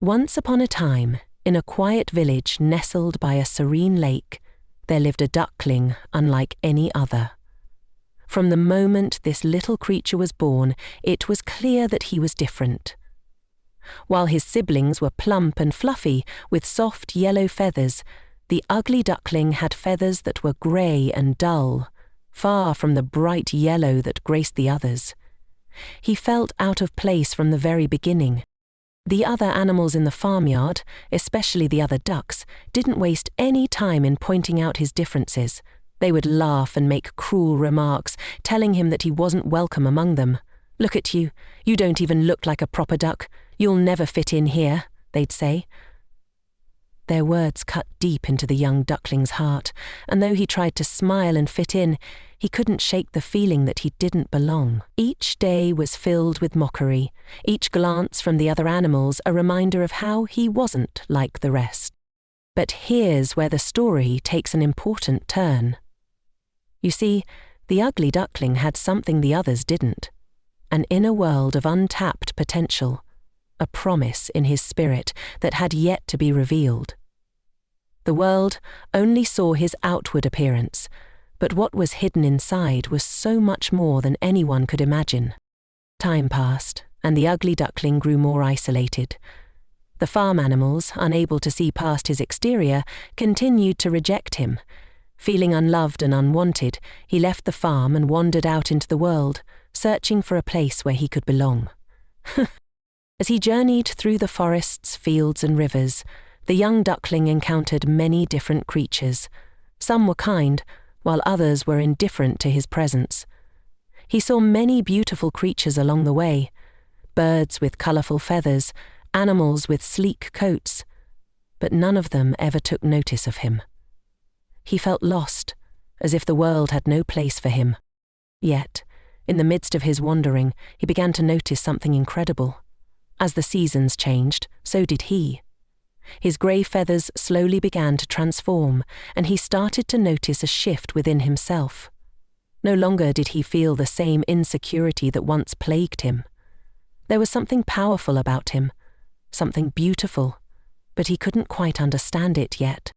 Once upon a time, in a quiet village nestled by a serene lake, there lived a duckling unlike any other. From the moment this little creature was born, it was clear that he was different. While his siblings were plump and fluffy, with soft yellow feathers, the ugly duckling had feathers that were grey and dull, far from the bright yellow that graced the others. He felt out of place from the very beginning. The other animals in the farmyard, especially the other ducks, didn't waste any time in pointing out his differences. They would laugh and make cruel remarks, telling him that he wasn't welcome among them. "Look at you, you don't even look like a proper duck. You'll never fit in here," they'd say. Their words cut deep into the young duckling's heart, and though he tried to smile and fit in, he couldn't shake the feeling that he didn't belong. Each day was filled with mockery, each glance from the other animals a reminder of how he wasn't like the rest. But here's where the story takes an important turn. You see, the ugly duckling had something the others didn't: an inner world of untapped potential, a promise in his spirit that had yet to be revealed. The world only saw his outward appearance, but what was hidden inside was so much more than anyone could imagine. Time passed, and the ugly duckling grew more isolated. The farm animals, unable to see past his exterior, continued to reject him. Feeling unloved and unwanted, he left the farm and wandered out into the world, searching for a place where he could belong. As he journeyed through the forests, fields and rivers, the young duckling encountered many different creatures. Some were kind, while others were indifferent to his presence. He saw many beautiful creatures along the way: birds with colourful feathers, animals with sleek coats, but none of them ever took notice of him. He felt lost, as if the world had no place for him. Yet, in the midst of his wandering, he began to notice something incredible. As the seasons changed, so did he. His grey feathers slowly began to transform, and he started to notice a shift within himself. No longer did he feel the same insecurity that once plagued him. There was something powerful about him, something beautiful, but he couldn't quite understand it yet.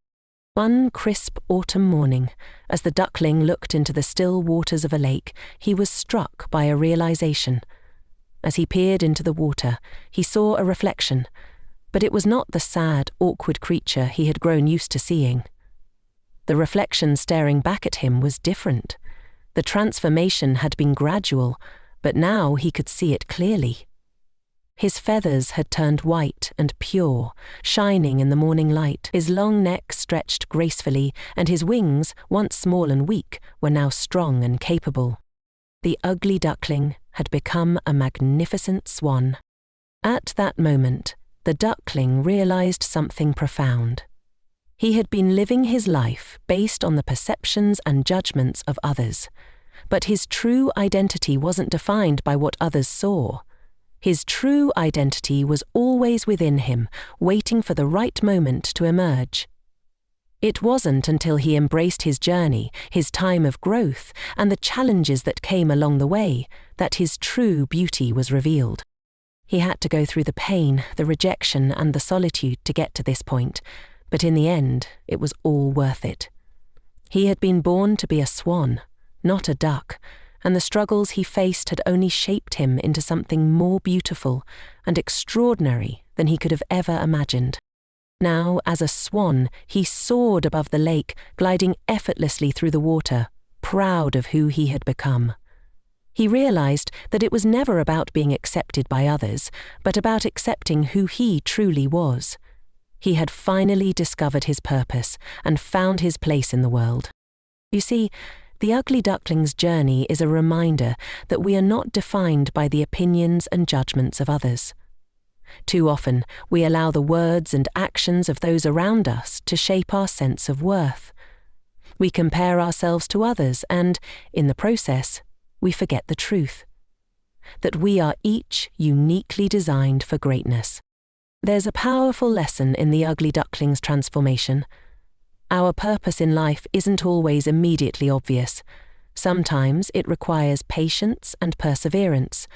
One crisp autumn morning, as the duckling looked into the still waters of a lake, he was struck by a realization. As he peered into the water, he saw a reflection, but it was not the sad, awkward creature he had grown used to seeing. The reflection staring back at him was different. The transformation had been gradual, but now he could see it clearly. His feathers had turned white and pure, shining in the morning light. His long neck stretched gracefully, and his wings, once small and weak, were now strong and capable. The ugly duckling had become a magnificent swan. At that moment, the duckling realized something profound. He had been living his life based on the perceptions and judgments of others, but his true identity wasn't defined by what others saw. His true identity was always within him, waiting for the right moment to emerge. It wasn't until he embraced his journey, his time of growth, and the challenges that came along the way, that his true beauty was revealed. He had to go through the pain, the rejection, and the solitude to get to this point, but in the end, it was all worth it. He had been born to be a swan, not a duck, and the struggles he faced had only shaped him into something more beautiful and extraordinary than he could have ever imagined. Now, as a swan, he soared above the lake, gliding effortlessly through the water, proud of who he had become. He realized that it was never about being accepted by others, but about accepting who he truly was. He had finally discovered his purpose and found his place in the world. You see, the ugly duckling's journey is a reminder that we are not defined by the opinions and judgments of others. Too often, we allow the words and actions of those around us to shape our sense of worth. We compare ourselves to others and, in the process, we forget the truth: that we are each uniquely designed for greatness. There's a powerful lesson in the ugly duckling's transformation. Our purpose in life isn't always immediately obvious. Sometimes it requires patience and perseverance.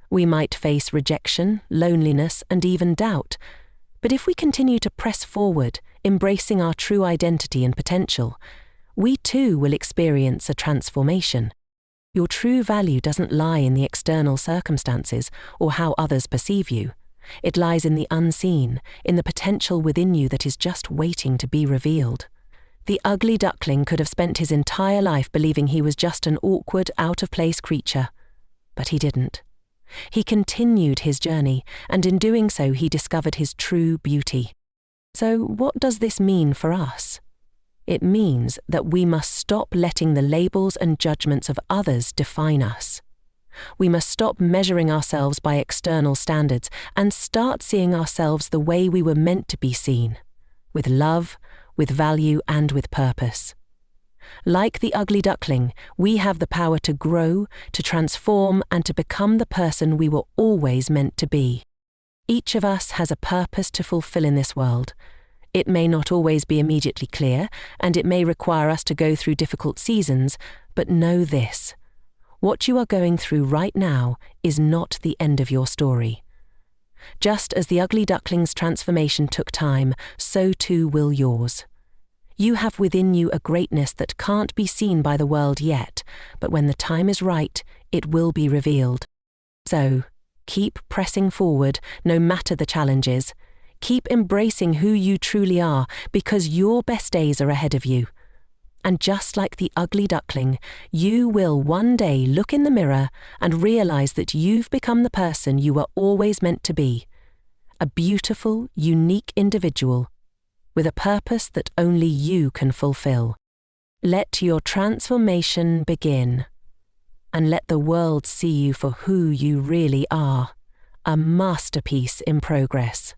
We might face rejection, loneliness, and even doubt. But if we continue to press forward, embracing our true identity and potential, we too will experience a transformation. Your true value doesn't lie in the external circumstances or how others perceive you. It lies in the unseen, in the potential within you that is just waiting to be revealed. The ugly duckling could have spent his entire life believing he was just an awkward, out-of-place creature. But he didn't. He continued his journey, and in doing so he discovered his true beauty. So what does this mean for us? It means that we must stop letting the labels and judgments of others define us. We must stop measuring ourselves by external standards and start seeing ourselves the way we were meant to be seen, with love, with value, and with purpose. Like the ugly duckling, we have the power to grow, to transform, and to become the person we were always meant to be. Each of us has a purpose to fulfill in this world. It may not always be immediately clear, and it may require us to go through difficult seasons, but know this: what you are going through right now is not the end of your story. Just as the ugly duckling's transformation took time, so too will yours. You have within you a greatness that can't be seen by the world yet, but when the time is right, it will be revealed. So, keep pressing forward, no matter the challenges. Keep embracing who you truly are, because your best days are ahead of you. And just like the ugly duckling, you will one day look in the mirror and realize that you've become the person you were always meant to be. A beautiful, unique individual with a purpose that only you can fulfill. Let your transformation begin, and let the world see you for who you really are, a masterpiece in progress.